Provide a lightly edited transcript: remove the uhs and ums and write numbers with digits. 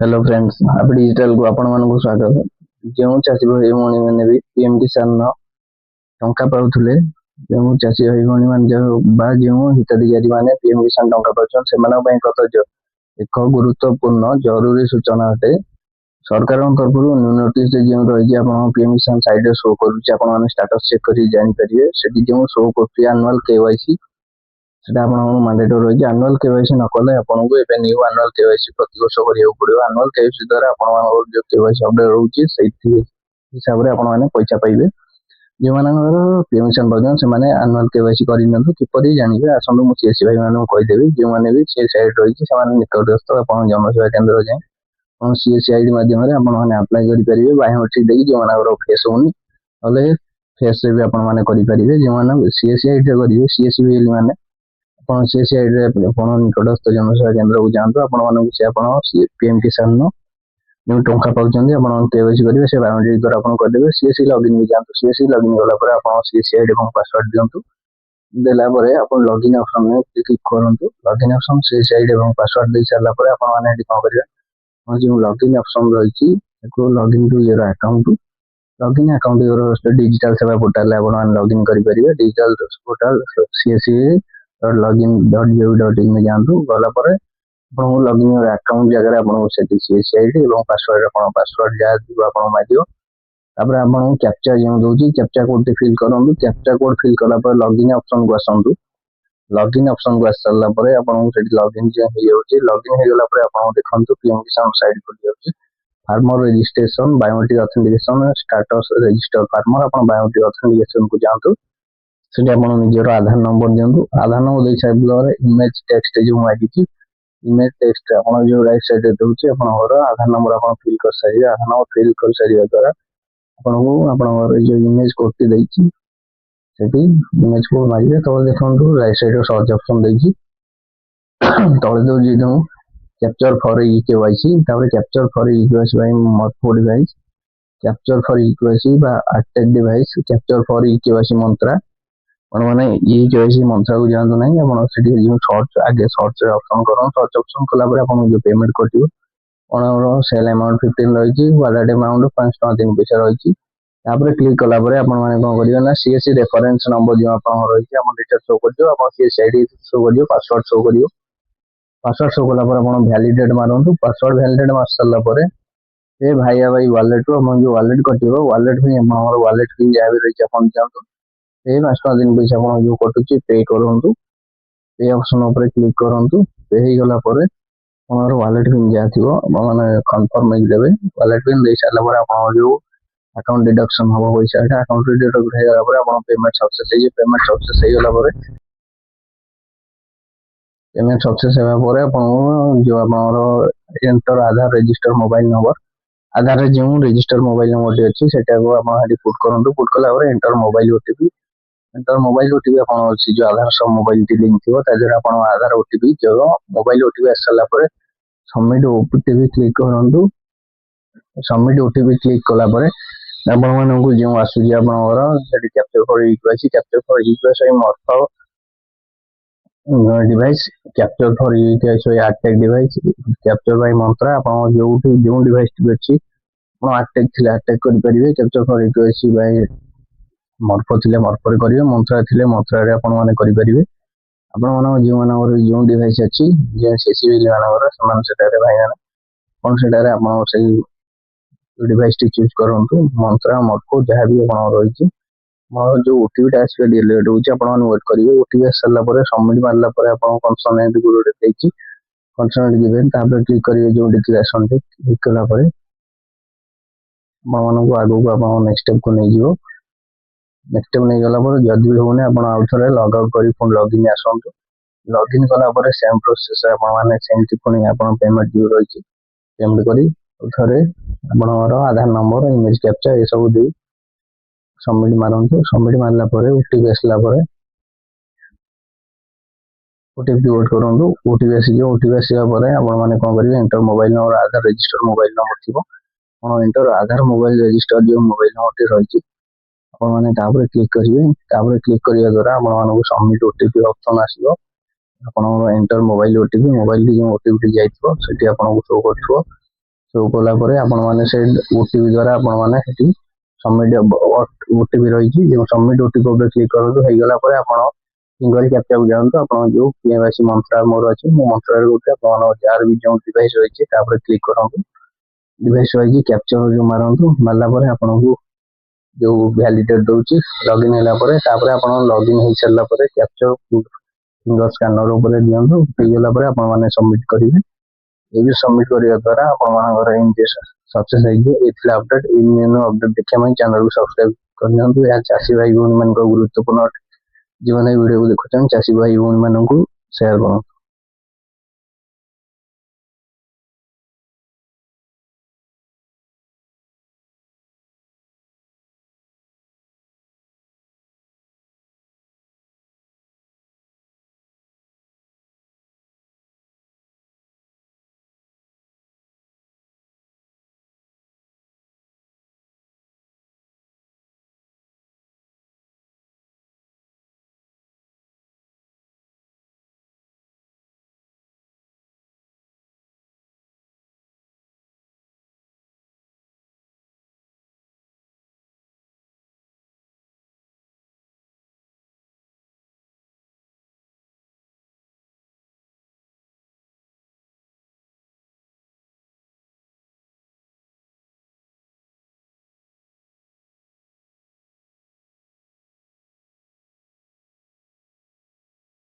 Hello friends आप digital को आपण मानक स्वागत। जो चाषी भाई भौणी मैंने भी पीएम किसान टंका पाउले जो चाषी भाई भौणी मान जो हिताधिकारी मैंने पीएम किसान टंका पाचन एक गुरुत्वपूर्ण जरूरी सूचना अटे। सरकार तरफ नोटिस जो रही पीएम किसान साइड शो कर स्टाटस चेक कर जापर से जो शो कर आनुआल केवाईसी सेटा मैंडेटरी रही आनुआल केवाईसी न कले आपको एवं न्यू आनुआल केवाईसी प्रति वर्ष करा पड़ो। आनुआल केवाईसी द्वारा जो केवाईसी अपडेट रोचे हिसाब से आपने पैसा पाइबे। जो मानकर पीएम किसान पाचन से आनुआल केवाईसी करना किपर जानवे आसतु मुझे सीएससी भाई मैं कहीदेवी जो मैंने भी से साइड रही निकटस्थ आप जनसेवा केन्द्र जाए सीएससी आईडी मध्यम आप्लाय करेंगे बायोमेट्रिक देखिए जो मान फेस होनी ना फेस भी आपरेंगे जो मैंने सीएससी आईडी करेंगे सीएससी मैंने सीएससी आईडी निकटस्थ जनसेवा केन्द्र को जातु आप पीएम किसान जो टंका पाँच केवाईसी करेंगे से बायोमेट्रिक द्वारा आप करदे। सीएससी लगइन भी जातु सीएससी लगइन गला आप सीएससी आईडी और पासवर्ड दिंतु देलापर आप लगइन ऑप्शन में क्लिक करूँ। लगइन ऑप्शन सीएससी आईडी और पासवर्ड दे सारापर आपने कौन करेंगे जो लगइन ऑप्शन रही login to your account login account your digital Seva portal आप लगइन करेंगे। डिजिटल पोर्टाल सीएससी login.gov.in में जातु गलापर आपको लगइन योर अकाउंट जगह आपको सीएससी आईडी और पासवर्ड पासवर्ड जहाँ आप मांगे तापर आपको कैप्चा जो दूसरी कैप्चा कोड फिल करूँ। कैप्चा कोड फिल कलापर लगइन ऑप्शन को आसतु लगइन ऑप्शन को आस सारापर आपको लगइन हो लगइन हो गला आप देखो पीएम किसान साइड खुल जाऊँगी farmer registration biometric authentication status register farmer आप बायोमेट्रिक ऑथेंटिकेशन को जातु से निजर आधार नंबर दिंतु। आधार नंबर दे सारे इमेज टेक्स्ट जो मांगी इमेज टेक्स्ट आप जो राइट साइड दूसरी आधार नंबर आप फिल कर सारे आधार नंबर फिल कर सारे द्वारा आपको आप जो image code T image code मांगे तब देखो राइट साइड सर्च ऑप्शन देखिए तले दूसरी capture for eKYC capture for eKYC more device capture for eKYC आर्टेक डिवाइस कैप्चर फॉर eKYC मंत्रा मैंने eKYC मंत्रा को जानते ना आप सर्च आगे सर्च ऑप्शन कर सर्च ऑप्शन कलापर आप जो पेमेंट कटो सेल अमाउंट 15 रही वालेट अमाउंट 5.3 पैसा रही क्लिक कलापर आप कौन करेंगे ना सीएससी रेफरेंस नंबर जो आप रही डिटेल शो कर सीएससी आईडी शो कर पासवर्ड शो कर पासवर्ड शो कलापर आप वैलिडेट मारतु पासवर्ड वैलिडेट मार सारापर ये भाई वालेट जो वालेट कटो वालेट भी वालेट पिन जहाँ भी रही आप जातु ये 5.3 पैसा आप जो कटुचे पे करूँ पे ऑप्शन उपर क्लिक करूँ पे हो गलापर वालेट पिन जहाँ थी मैंने कन्फर्म देवे वालेट पिन दे सारापर आप जो अकाउंट डिडक्शन हम पैसा अकाउंट डिडक्ट होगा आप पेमेंट सक्सेस पेमेंट सक्सेस हो गलापर पेमेंट सक्सेस होगा जो आप enter Aadhaar register mobile number Aadhaar जो रजिस्टर मोबाइल नंबर अच्छी से पुट करूँ पुट कलापर enter mobile OTP enter mobile OTP आप जो आधार सब मोबाइल लिंक थी आप आधार ओटीपी जो मोबाइल ओटीपी आस सारापर सबमिट ओटीपी क्लिक करूँ सबमिट ओटीपी क्लिक कलापर आपको जो आसूसी आपंकर कैप्चर फॉर eKYC मर्फ डिवाइस कैप्चर फॉर eKYC आर्टेक डिवाइस कैप्चर बाय मंत्रा आप जो डिवाइस टी अच्छी आर्टेक थे आर्टेक करेंगे कैप्चर फॉर eKYC बाय मर्फ थे मर्फर करेंगे मंत्रा थे मंत्रा करेंगे आपण जो जो डिवाइस अच्छी जो सीसीबी मानकर भाई कौन से डिवाइस टी चूज करूँ मंत्रा मर्फ जहाँ भी आप रही जो ओटीपी आसपे डिलेट होने वेट करेंगे ओटीपी आस सारापर सबमिट मारापर आप कन्सर्नेट गोटे देखिए कन्सर्नेट गिवेन क्लिक करेंगे जो डिक्लेरेशन क्लिक कलापर आपको आगू को आप नेक्स्ट स्टेप को नहीं जीव नेक्स्ट स्टेप नहीं गलापर जदि भी होने आप आउ थे लग आउट कर पुणी लगइन आसतु लगइन कलापर सेम प्रोसेस आपने सेमती पुणी आप पेमेंट जो रही पेमेंट कर आपर आधार नंबर इमेज कैप्चा ये सब दे सबमिट मारतु सबमिट मारापर ओटीपी आसलापर ओटीपी वेट करूँ ओटीपी आसी ओटीपी आसापर आपने कौन करेंगे enter mobile number Aadhaar register mobile number थी एंटर आधार मोबाइल रजिस्टर जो मोबाइल नंबर रही आपने क्लिक करेंगे क्लिक करने द्वारा आपको सबमिट ओटीपी ऑप्शन आसो आप एंटर मोबाइल ओटीपी जो ओटीपी जाइए आपको शो कर शो कला आपण मैंने से ओटीपी द्वारा आपण मैंने सबमिट ओटीपी रही सबमिट ओटीपी क्लिक करूँ होगा आप सिंगल कैप्चा को जातु आप जो PM-KISAN मंत्रा मोर अच्छे मो मंत्रा जार भी जो डिवाइस रही है क्लिक करूँ डिवाइस रही कैप्चर जो मारतु मारला आपन को जो वैलिडेट दूसरी लॉगिन है आप लॉगिन हो सारा कैप्चर फिंगर स्कैनर दिंतु होगा आप सबमिट करेंगे ये सबमिट करने द्वारा आप सक्सेस होगा अपडेट अपडेट देखा चैनल को सब्सक्राइब करनी यह चाषी भाई भौणी मान गुरुत्वपूर्ण जो वीडियो को देखुं चाषी भाई भौणी मान शेयर करूँ।